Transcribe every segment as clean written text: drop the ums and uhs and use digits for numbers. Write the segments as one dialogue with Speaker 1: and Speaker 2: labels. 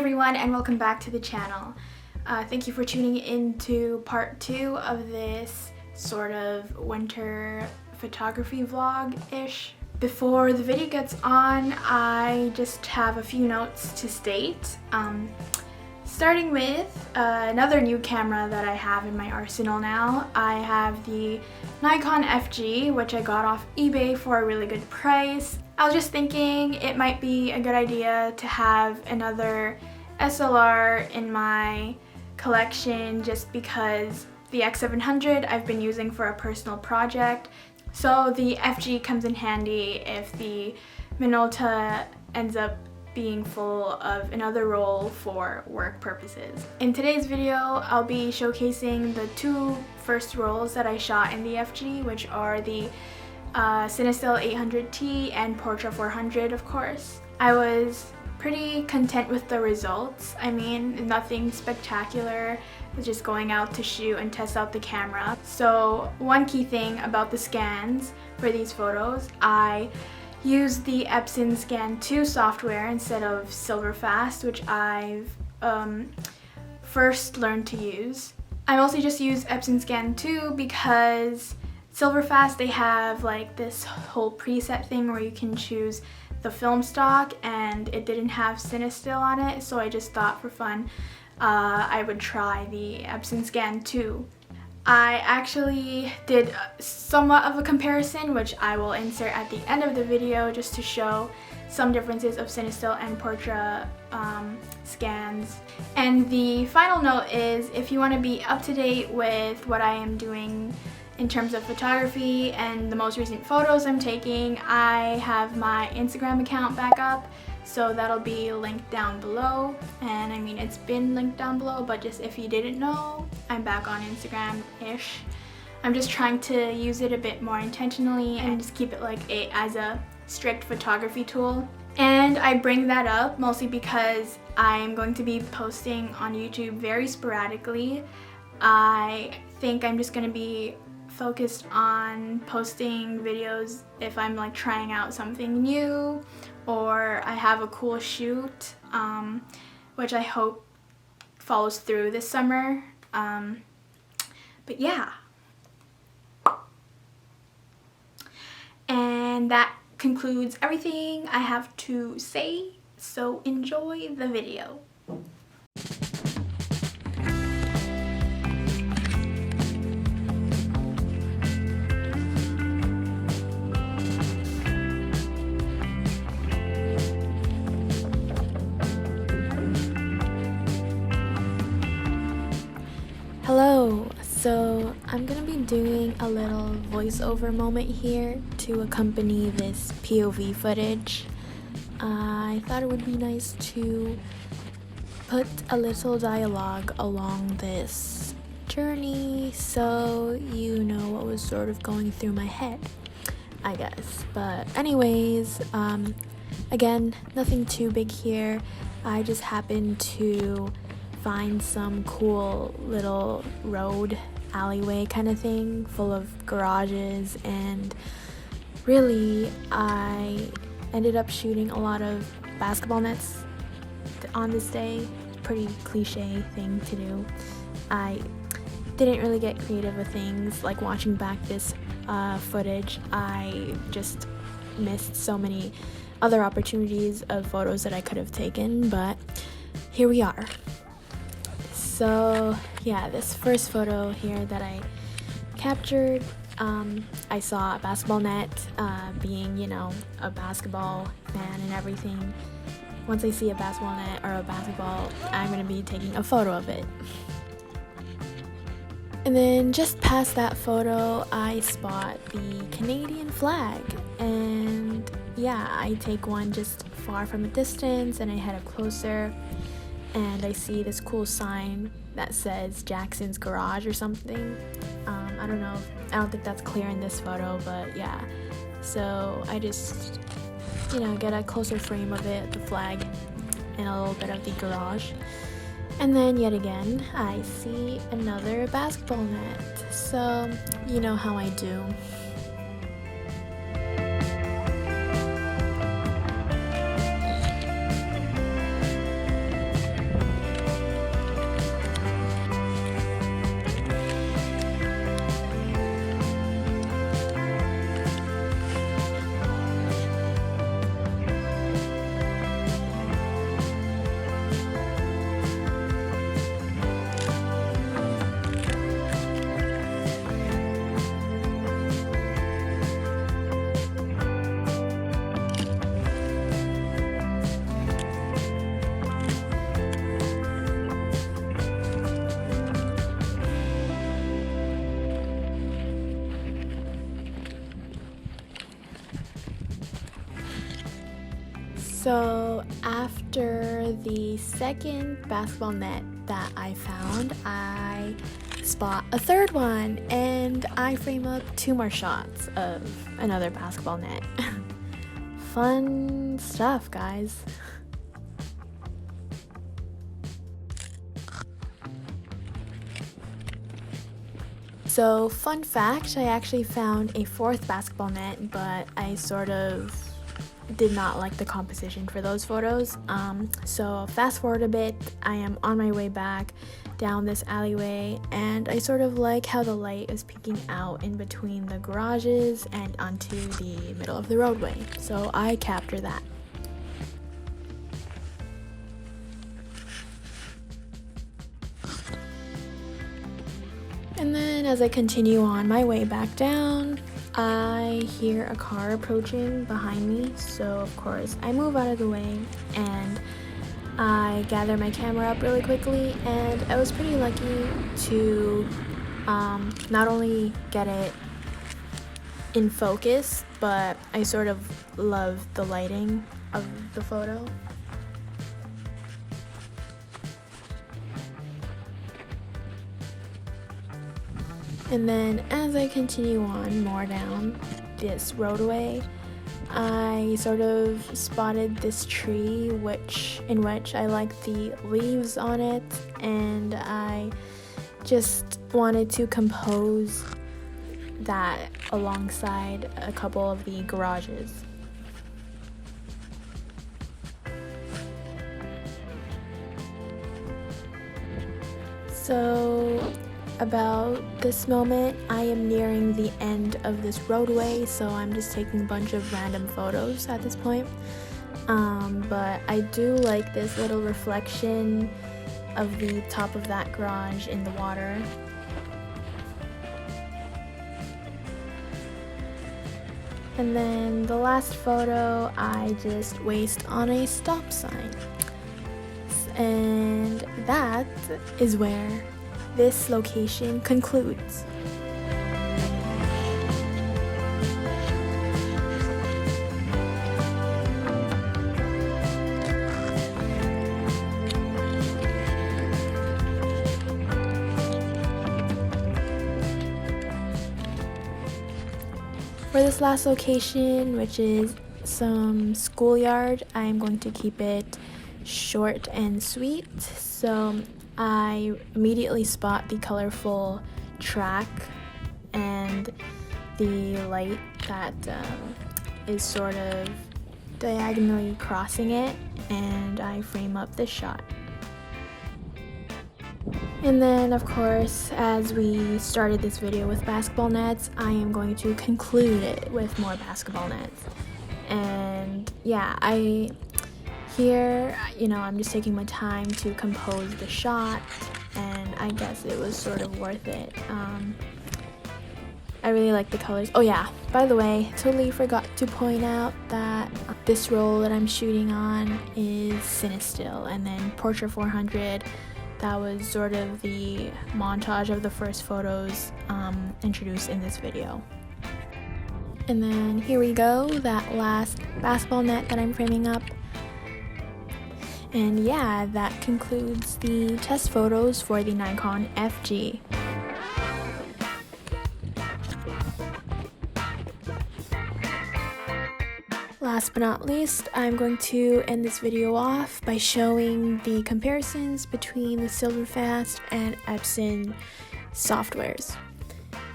Speaker 1: everyone, and welcome back to the channel. Thank you for tuning into part 2 of this sort of winter photography vlog-ish. Before the video gets on, I just have a few notes to state. Starting with another new camera that I have in my arsenal now. I have the Nikon FG, which I got off eBay for a really good price. I was just thinking it might be a good idea to have another SLR in my collection just because the X700 I've been using for a personal project. So the FG comes in handy if the Minolta ends up being full of another roll for work purposes. In today's video, I'll be showcasing the two first rolls that I shot in the FG, which are the cinestill 800T and portra 400, of course. I was pretty content with the results. I mean, nothing spectacular, just going out to shoot and test out the camera. So one key thing about the scans for these photos, I used the Epson Scan 2 software instead of Silverfast, which I've first learned to use. I mostly just use Epson Scan 2 because Silverfast, they have like this whole preset thing where you can choose the film stock, and it didn't have cinestill on it, so I just thought for fun I would try the Epson Scan 2. I actually did somewhat of a comparison, which I will insert at the end of the video just to show some differences of cinestill and portra scans. And the final note is, if you want to be up to date with what I am doing in terms of photography and the most recent photos I'm taking, I have my Instagram account back up, so that'll be linked down below. And I mean, it's been linked down below, but just if you didn't know, I'm back on Instagram-ish. I'm just trying to use it a bit more intentionally and just keep it like as a strict photography tool. And I bring that up mostly because I'm going to be posting on YouTube very sporadically. I think I'm just gonna be focused on posting videos if I'm like trying out something new or I have a cool shoot, which I hope follows through this summer. But yeah. And that concludes everything I have to say, so enjoy the video. Hello, so I'm gonna be doing a little voiceover moment here to accompany this POV footage. I thought it would be nice to put a little dialogue along this journey so you know what was sort of going through my head, I guess. But anyways, again, nothing too big here. I just happened to find some cool little road alleyway kind of thing full of garages, and really I ended up shooting a lot of basketball nets on this day. Pretty cliche thing to do. I didn't really get creative with things. Like watching back this footage, I just missed so many other opportunities of photos that I could have taken, but here we are. So yeah, this first photo here that I captured, I saw a basketball net, being, you know, a basketball fan and everything. Once I see a basketball net or a basketball, I'm going to be taking a photo of it. And then just past that photo, I spot the Canadian flag. And yeah, I take one just far from a distance and I head up closer. And I see this cool sign that says Jackson's Garage or something. I don't know, I don't think that's clear in this photo, but yeah. So I just, you know, get a closer frame of it, the flag, and a little bit of the garage. And then yet again, I see another basketball net. So, you know how I do. So after the second basketball net that I found, I spot a third one and I frame up 2 more shots of another basketball net. Fun stuff, guys. So, fun fact, I actually found a 4th basketball net, but I sort of did not like the composition for those photos. So fast forward a bit, I am on my way back down this alleyway, and I sort of like how the light is peeking out in between the garages and onto the middle of the roadway. So I capture that. And then as I continue on my way back down, I hear a car approaching behind me, so of course I move out of the way and I gather my camera up really quickly, and I was pretty lucky to not only get it in focus, but I sort of love the lighting of the photo. And then as I continue on more down this roadway, I sort of spotted this tree in which I liked the leaves on it, and I just wanted to compose that alongside a couple of the garages. So about this moment, I am nearing the end of this roadway, so I'm just taking a bunch of random photos at this point. But I do like this little reflection of the top of that garage in the water. And then the last photo I just waste on a stop sign. And that is where this location concludes. For this last location, which is some schoolyard, I'm going to keep it short and sweet. So I immediately spot the colorful track and the light that is sort of diagonally crossing it, and I frame up this shot. And then, of course, as we started this video with basketball nets, I am going to conclude it with more basketball nets. And yeah, I'm just taking my time to compose the shot, and I guess it was sort of worth it. I really like the colors. Oh yeah, by the way, totally forgot to point out that this roll that I'm shooting on is cinestill, and then Portra 400, that was sort of the montage of the first photos introduced in this video. And then here we go, that last basketball net that I'm framing up. And yeah, that concludes the test photos for the Nikon FG. Last but not least, I'm going to end this video off by showing the comparisons between the Silverfast and Epson softwares.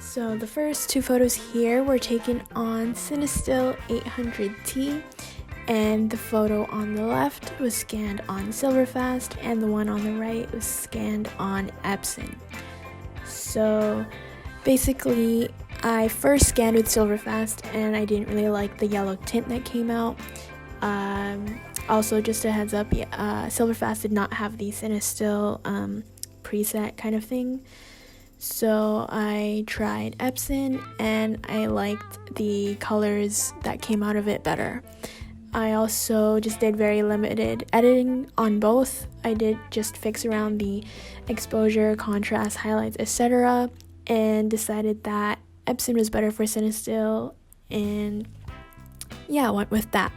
Speaker 1: So the first 2 photos here were taken on cinestill 800T, and the photo on the left was scanned on Silverfast, and the one on the right was scanned on Epson. So basically, I first scanned with Silverfast, and I didn't really like the yellow tint that came out. Also, just a heads up, Silverfast did not have the cinestill preset kind of thing. So I tried Epson, and I liked the colors that came out of it better. I also just did very limited editing on both. I did just fix around the exposure, contrast, highlights, etc., and decided that Epson was better for cinestill, and yeah, went with that.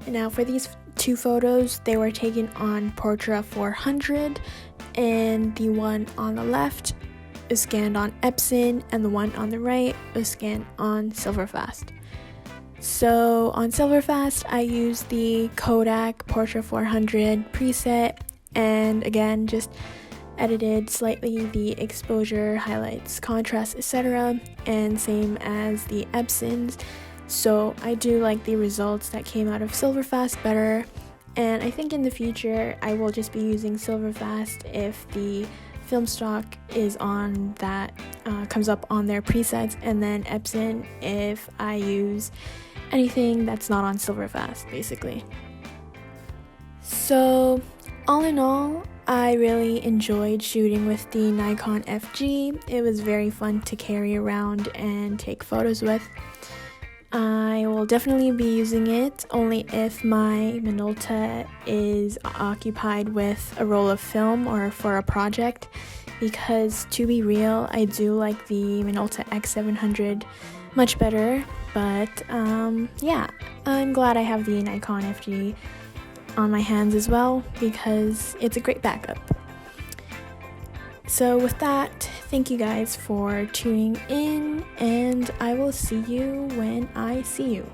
Speaker 1: Now for these two photos, they were taken on Portra 400, and the one on the left is scanned on Epson, and the one on the right is scanned on Silverfast. So on Silverfast, I used the Kodak Portra 400 preset, and again, just edited slightly the exposure, highlights, contrast, etc., and same as the Epsons. So I do like the results that came out of Silverfast better, and I think in the future I will just be using Silverfast if the film stock is on that comes up on their presets, and then Epson if I use anything that's not on Silverfast, basically. So all in all, I really enjoyed shooting with the Nikon FG. It was very fun to carry around and take photos with. I will definitely be using it only if my Minolta is occupied with a roll of film or for a project, because to be real, I do like the Minolta X700 much better, but yeah, I'm glad I have the Nikon FG on my hands as well because it's a great backup. So with that, thank you guys for tuning in, and I will see you when I see you.